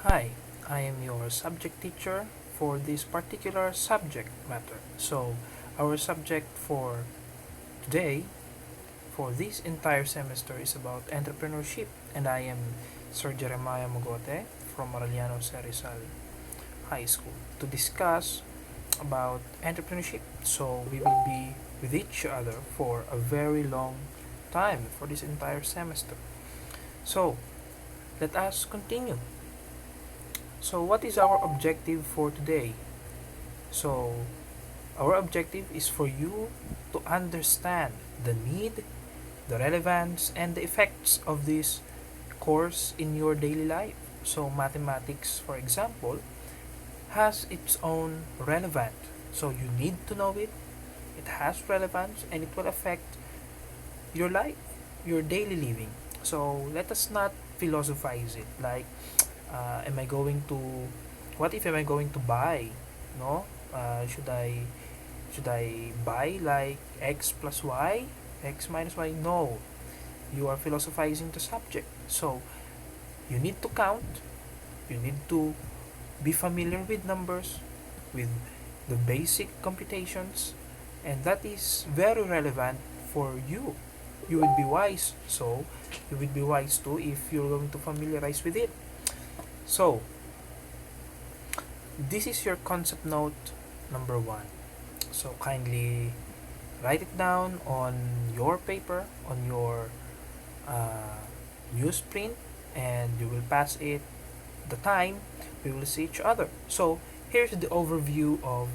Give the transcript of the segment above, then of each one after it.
Hi, I am your subject teacher for this particular subject matter. So, our subject for today, for this entire semester, is about entrepreneurship, and I am Sir Jeremiah Mogote from Arellano Rizal High School to discuss about entrepreneurship. So, we will be with each other for a very long time for this entire semester. So, let us continue. So, what is our objective for today? So, our objective is for you to understand the need, the relevance, and the effects of this course in your daily life. So, mathematics, for example, has its own relevance. So, you need to know it. It has relevance and it will affect your life, your daily living. So, let us not philosophize it like, am I going to, what if am I going to buy? No? Should I buy like x plus y, x minus y? No, you are philosophizing the subject. So you need to count, you need to be familiar with numbers, with the basic computations, and that is very relevant for you. You would be wise, so you would be wise too if you're going to familiarize with it. So this is your concept note number one. So kindly write it down on your paper, on your newsprint, and you will pass it the time we will see each other. So here's the overview of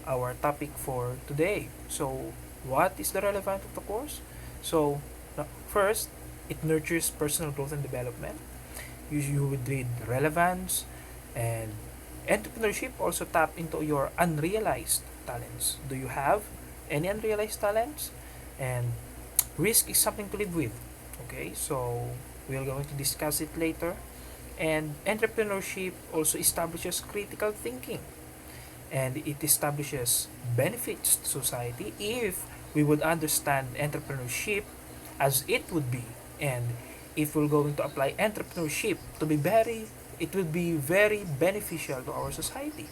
our topic for today. So what is the relevance of the course? So first, it nurtures personal growth and development. You would read relevance, and entrepreneurship also tap into your unrealized talents. Do you have any unrealized talents? And risk is something to live with. Okay, so we are going to discuss it later. And entrepreneurship also establishes critical thinking, and it establishes benefits to society if we would understand entrepreneurship as it would be, and if we're going to apply entrepreneurship to be very, it would be very beneficial to our society.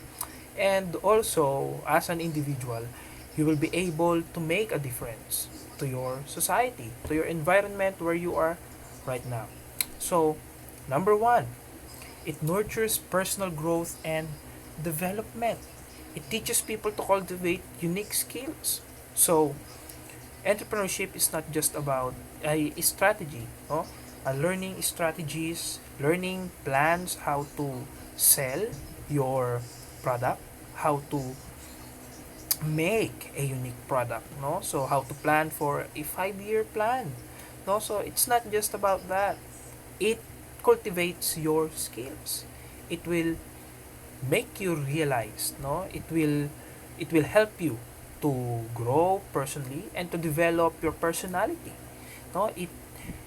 And also, as an individual, you will be able to make a difference to your society, to your environment where you are right now. So number one, it nurtures personal growth and development. It teaches people to cultivate unique skills. So entrepreneurship is not just about a strategy, no? Learning strategies, learning plans, how to sell your product, how to make a unique product, no? So how to plan for a 5-year plan, no? So it's not just about that. It cultivates your skills. It will make you realize, no? It will help you to grow personally and to develop your personality, no?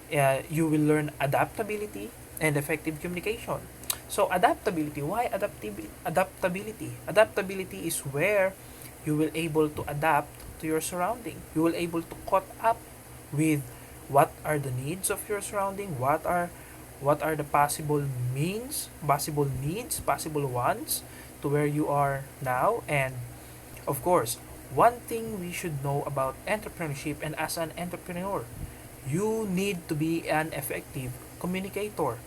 You will learn adaptability and effective communication. So adaptability, why adaptability is where you will able to adapt to your surrounding. You will able to caught up with what are the needs of your surrounding, what are the possible means, possible needs, possible wants to where you are now. And of course, one thing we should know about entrepreneurship, and as an entrepreneur, you need to be an effective communicator.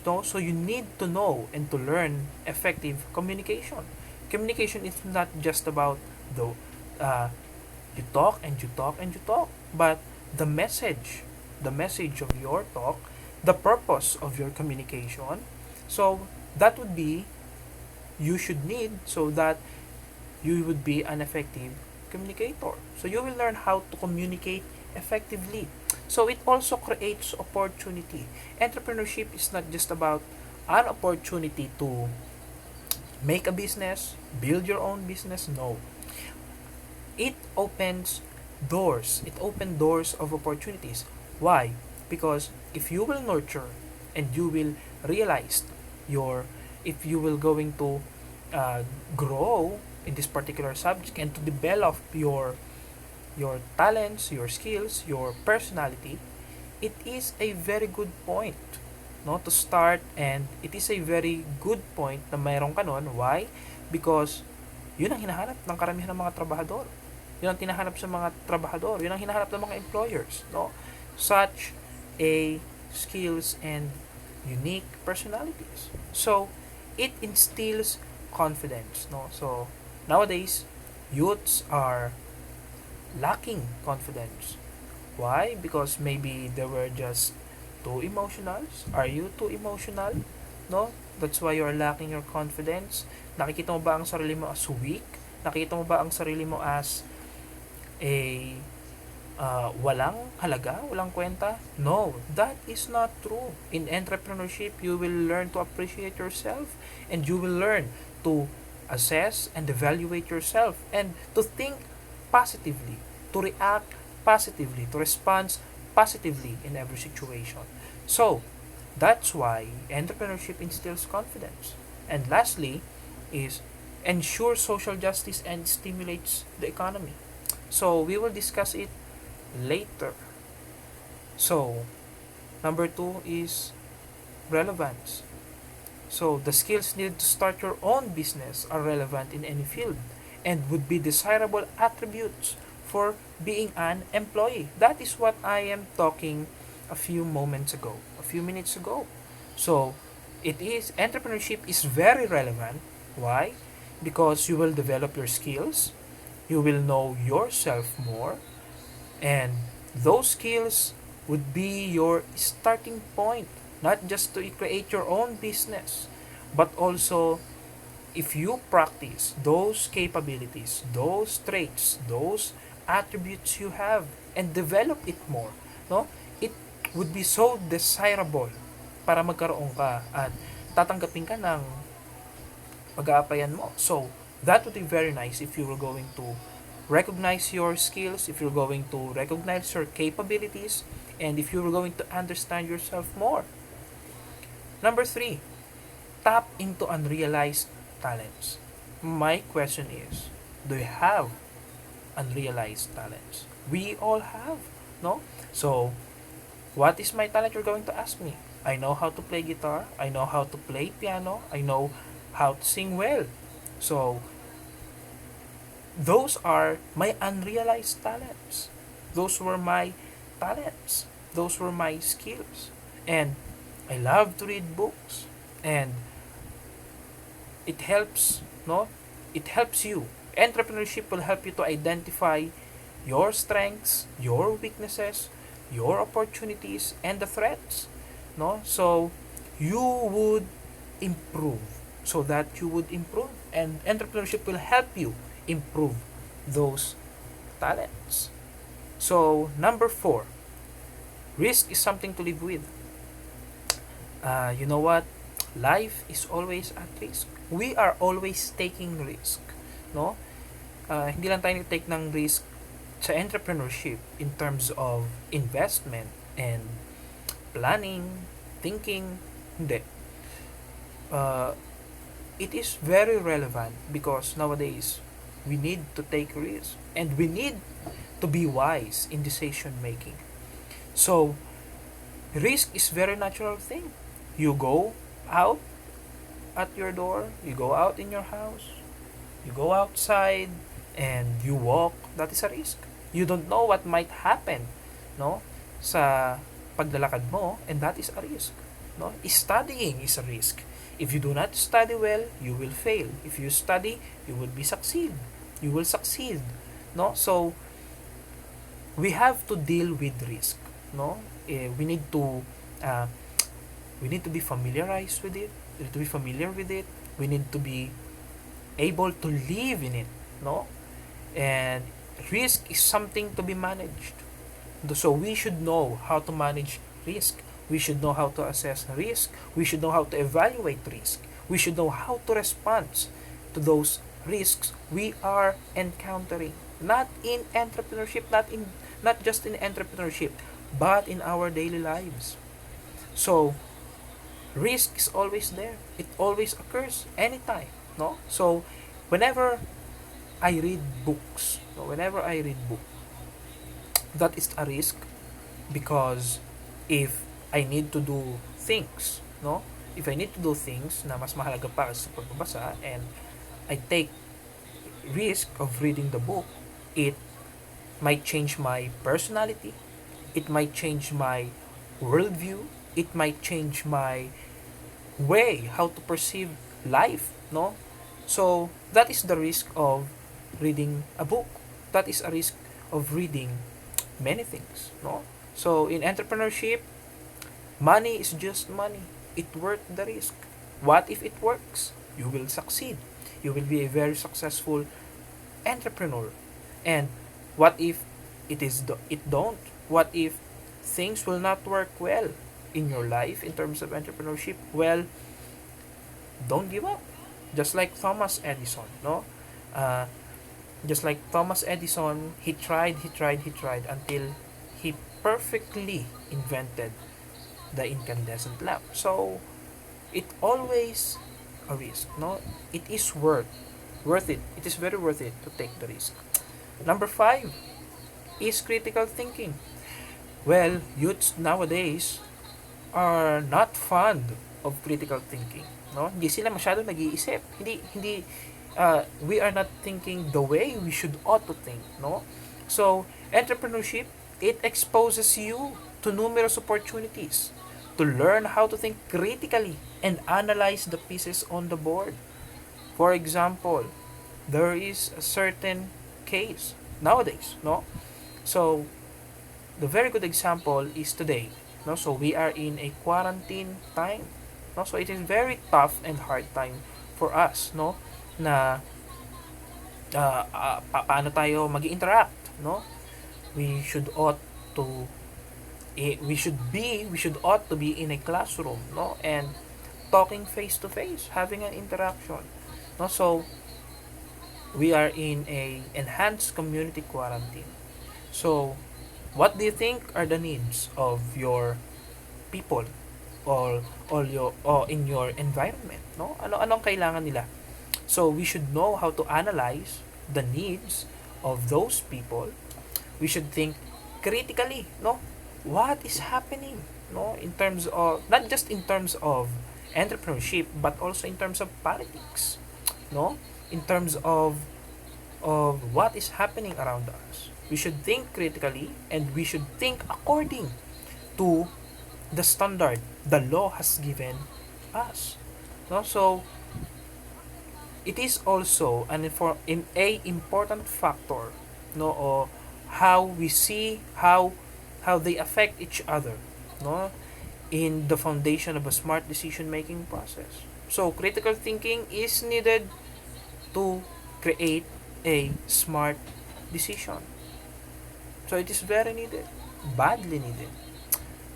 So you need to know and to learn effective communication. Communication is not just about the you talk and you talk and you talk, but the message of your talk, the purpose of your communication. So that would be, you should need, so that you would be an effective communicator. So you will learn how to communicate effectively. So it also creates opportunity. Entrepreneurship is not just about an opportunity to make a business, build your own business. No. It opens doors. It opens doors of opportunities. Why? Because if you will nurture and you will realize your, if you will going to grow in this particular subject and to develop your talents, your skills, your personality, it is a very good point. no, to start, and it is a very good point na mayroon ka nun. Why? Because yun ang hinahanap ng karamihan ng mga trabahador. Yun ang tinahanap sa mga trabahador. Yun ang hinahanap ng mga employers, no? Such a skills and unique personalities. So, it instills confidence, no? So, nowadays, youths are lacking confidence. Why? Because maybe they were just too emotional. Are you too emotional? No? That's why you're lacking your confidence. Nakikita mo ba ang sarili mo as weak? Nakikita mo ba ang sarili mo as a walang halaga, walang kwenta? No, that is not true. In entrepreneurship, you will learn to appreciate yourself, and you will learn to assess and evaluate yourself, and to think positively, to react positively, to respond positively in every situation. So, that's why entrepreneurship instills confidence. And lastly is ensure social justice and stimulates the economy. So, we will discuss it later. So, number two is relevance. So, the skills needed to start your own business are relevant in any field and would be desirable attributes for being an employee. That is what I am talking a few moments ago, a few minutes ago. So, entrepreneurship is very relevant. Why? Because you will develop your skills, you will know yourself more, and those skills would be your starting point, not just to create your own business, but also if you practice those capabilities, those traits, those attributes you have, and develop it more, no? It would be so desirable para magkaroon ka at tatanggapin ka ng pag-aapayan mo. So, that would be very nice if you were going to recognize your skills, if you're going to recognize your capabilities, and if you're going to understand yourself more. Number three, tap into unrealized talents. My question is, do you have unrealized talents? We all have, no? So, what is my talent, you're going to ask me? I know how to play guitar, I know how to play piano, I know how to sing well. So, those are my unrealized talents. Those were my talents. Those were my skills. And I love to read books. And it helps, no? It helps you. Entrepreneurship will help you to identify your strengths, your weaknesses, your opportunities, and the threats, no? So you would improve, so that you would improve, and entrepreneurship will help you improve those talents. So number four, risk is something to live with. You know what? Life is always at risk. We are always taking risk, no? Hindi lang tayo take ng risk sa entrepreneurship in terms of investment and planning, thinking. Hindi. It is very relevant because nowadays we need to take risks and we need to be wise in decision making. So, risk is very natural thing. You go out at your door, you go out in your house, you go outside, and you walk. That is a risk. You don't know what might happen, no, sa paglalakad mo, and that is a risk, no? Studying is a risk. If you do not study well, you will fail. If you study, you will succeed. You will succeed, no? So we have to deal with risk, no? We need to be familiarized with it. We need to be familiar with it. We need to be able to live in it, no? And risk is something to be managed. So we should know how to manage risk. We should know how to assess risk. We should know how to evaluate risk. We should know how to respond to those risks we are encountering. Not in entrepreneurship, not just in entrepreneurship, but in our daily lives. So risk is always there. It always occurs anytime, no? So whenever I read books, that is a risk, because if I need to do things, no? If I need to do things na mas mahalaga pa sa pagbabasa, and I take risk of reading the book, it might change my personality, it might change my worldview, it might change my way how to perceive life, no? So that is the risk of reading a book. That is a risk of reading many things, no? So in entrepreneurship, money is just money. It worth the risk. What if it works? You will succeed. You will be a very successful entrepreneur. And what if it don't? What if things will not work well in your life in terms of entrepreneurship? Well, don't give up. Just like Thomas Edison, no? Uh, just like Thomas Edison, he tried until he perfectly invented the incandescent lamp. So it always a risk, no? It is worth it. It is very worth it to take the risk. Number 5 is critical thinking. Well, youths nowadays are not fond of critical thinking, no? Hindi sila masyado nag-iisip. We are not thinking the way we should ought to think, no? So, entrepreneurship, it exposes you to numerous opportunities to learn how to think critically and analyze the pieces on the board. For example, there is a certain case nowadays, no? So, the very good example is today, no? So we are in a quarantine time, no? So it is very tough and hard time for us, no? Na paano tayo mag-interact, no? We should ought to we should ought to be in a classroom, no? And talking face to face, having an interaction, no? So we are in a enhanced community quarantine. So what do you think are the needs of your people, or in your environment, no? Anong kailangan nila? So we should know how to analyze the needs of those people. We should think critically, no? What is happening, no? In terms of, not just in terms of entrepreneurship, but also in terms of politics, no? In terms of what is happening around us. We should think critically, and we should think according to the standard the law has given us, no? So it is also in a important factor, no, or how we see how they affect each other, no, in the foundation of a smart decision making process. So critical thinking is needed to create a smart decision. So it is very needed, badly needed.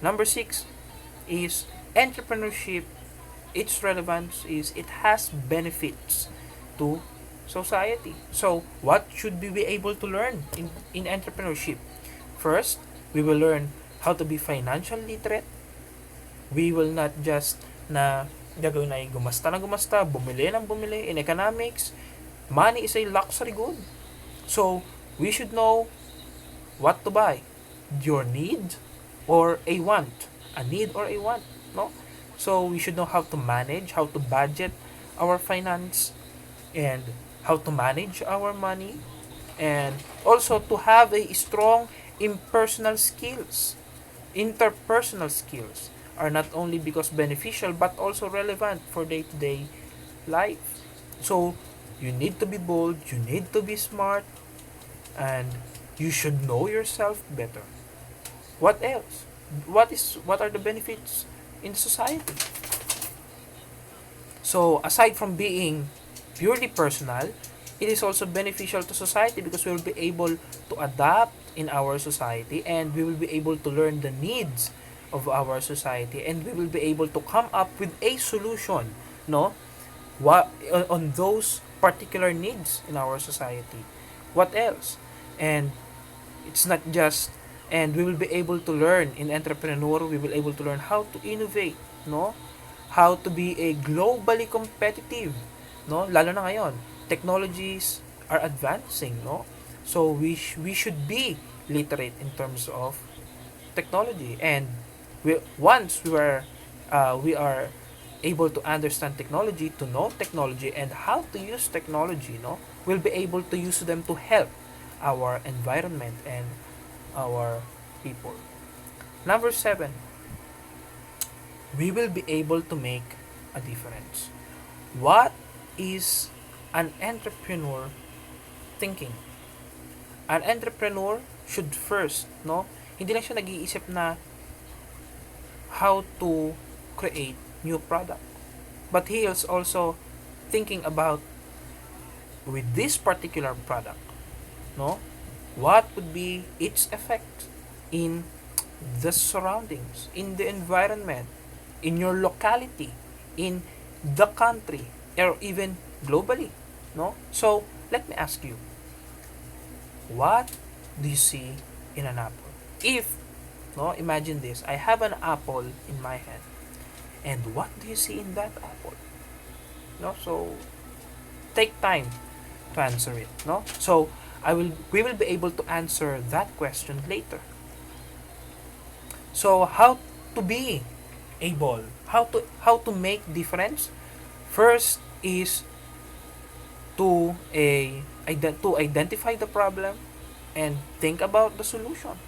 Number 6 is entrepreneurship. Its relevance is it has benefits to society. So what should we be able to learn in entrepreneurship? First, we will learn how to be financial literate. We will not just na gagawin na gumasta na gumasta, bumili ng bumili. In economics, money is a luxury good. So we should know what to buy. Your need or a want. A need or a want, no? So we should know how to manage, how to budget our finance, and how to manage our money, and also to have a strong impersonal skills. Interpersonal skills are not only because beneficial but also relevant for day-to-day life. So you need to be bold, you need to be smart, and you should know yourself better. What else? What are the benefits in society? So aside from being purely personal, it is also beneficial to society because we will be able to adapt in our society, and we will be able to learn the needs of our society, and we will be able to come up with a solution, no, what on those particular needs in our society. What else? And it's not just, and we will be able to learn in entrepreneur, we will able to learn how to innovate, no, how to be a globally competitive, no, lalo na ngayon technologies are advancing, no? So we should be literate in terms of technology, and once we are we are able to understand technology, to know technology, and how to use technology, no, we'll be able to use them to help our environment and our people. Number 7, we will be able to make a difference. What is an entrepreneur thinking? An entrepreneur should first, no, hindi lang siya nag-iisip na how to create new product, but he is also thinking about, with this particular product, no, what would be its effect in the surroundings, in the environment, in your locality, in the country, or even globally, no? So let me ask you, what do you see in an apple? If, no, imagine this, I have an apple in my hand, and what do you see in that apple? No, so take time to answer it, no? So we will be able to answer that question later. So how to be able, how to make difference? First is to identify the problem and think about the solution.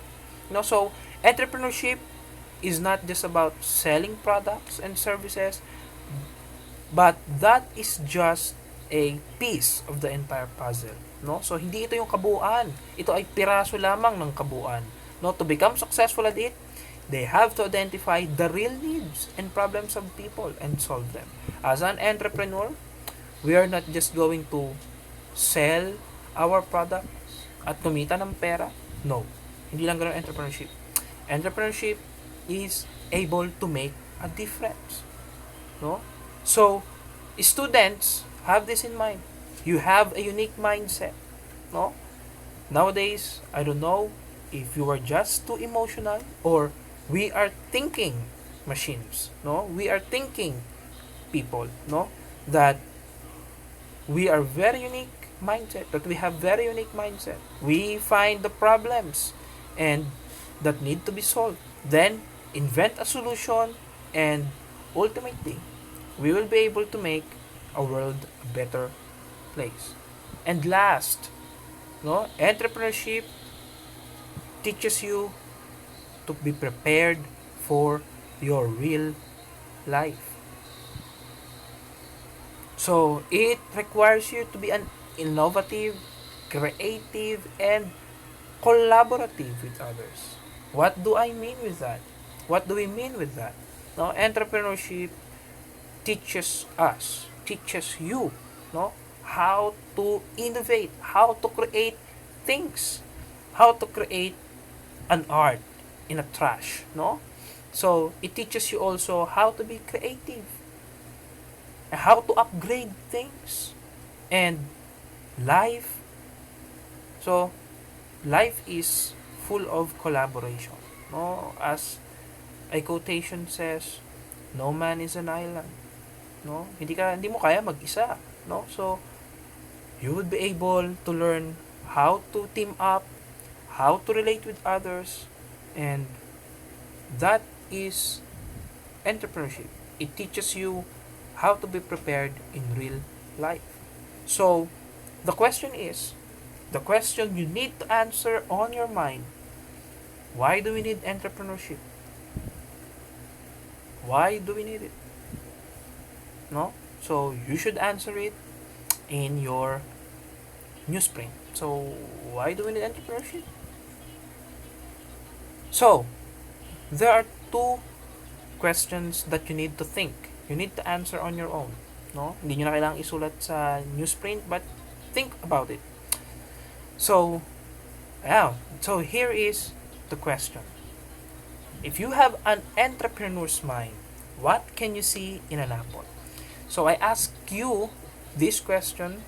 So entrepreneurship is not just about selling products and services, but that is just a piece of the entire puzzle. So hindi ito yung kabuuan. Ito ay piraso lamang ng kabuuan. To become successful at it, they have to identify the real needs and problems of people and solve them. As an entrepreneur, we are not just going to sell our products at kumita ng pera. No. Hindi lang ganun entrepreneurship. Entrepreneurship is able to make a difference. So, students, have this in mind. You have a unique mindset. Nowadays, I don't know if you are just too emotional, or we are thinking machines. We are thinking people. That we are very unique mindset. That we have very unique mindset. We find the problems and that need to be solved. Then invent a solution, and ultimately, we will be able to make a world a better place. And last, entrepreneurship teaches you to be prepared for your real life. So it requires you to be an innovative, creative, and collaborative with others. What do I mean with that? What do we mean with that? Entrepreneurship teaches you, how to innovate, how to create things, how to create an art in a trash. So it teaches you also how to be creative, and how to upgrade things, and life. So life is full of collaboration. As a quotation says, no man is an island. Hindi mo kaya mag-isa. So you would be able to learn how to team up, how to relate with others, and that is entrepreneurship. It teaches you how to be prepared in real life. So the question you need to answer on your mind: why do we need entrepreneurship? Why do we need it? So you should answer it in your newsprint. So why do we need entrepreneurship? So there are two questions that you need to think. You need to answer on your own. Hindi nyo na kailangang isulat sa newsprint, but think about it. So here is the question. If you have an entrepreneur's mind, what can you see in an apple? So I asked you this question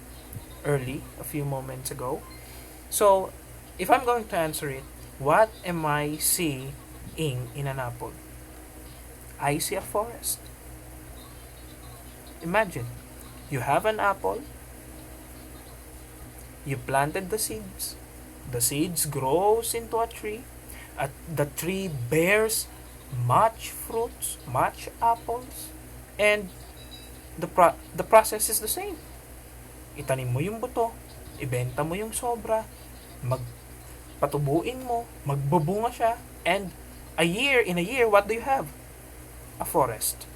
early, a few moments ago. So if I'm going to answer it, what am I seeing in an apple? I see a forest. Imagine, you have an apple, you planted the seeds grows into a tree, the tree bears much fruits, much apples, and the process is the same. Itanim mo yung buto, ibenta mo yung sobra, magpatubuin mo, magbubunga siya, and in a year, what do you have? A forest.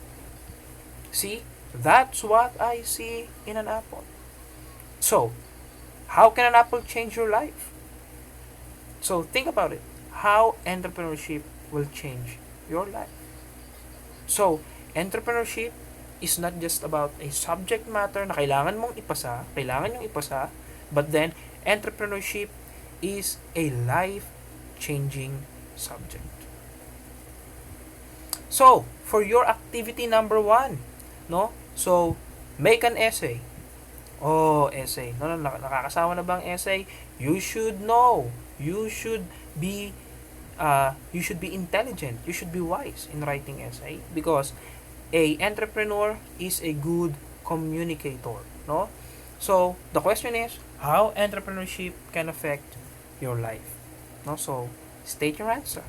See? That's what I see in an apple. So, how can an apple change your life? So, think about it. How entrepreneurship will change your life. So, entrepreneurship is not just about a subject matter na kailangan nyong ipasa, but then entrepreneurship is a life-changing subject. So, for your activity number 1, no? So, make an essay. Oh, essay. No, nakakasama na bang essay? You should know. You should be intelligent. You should be wise in writing essay because a entrepreneur is a good communicator, no? So, the question is how entrepreneurship can affect your life. No? So, state your answer.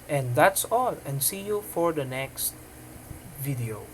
And that's all, and see you for the next video.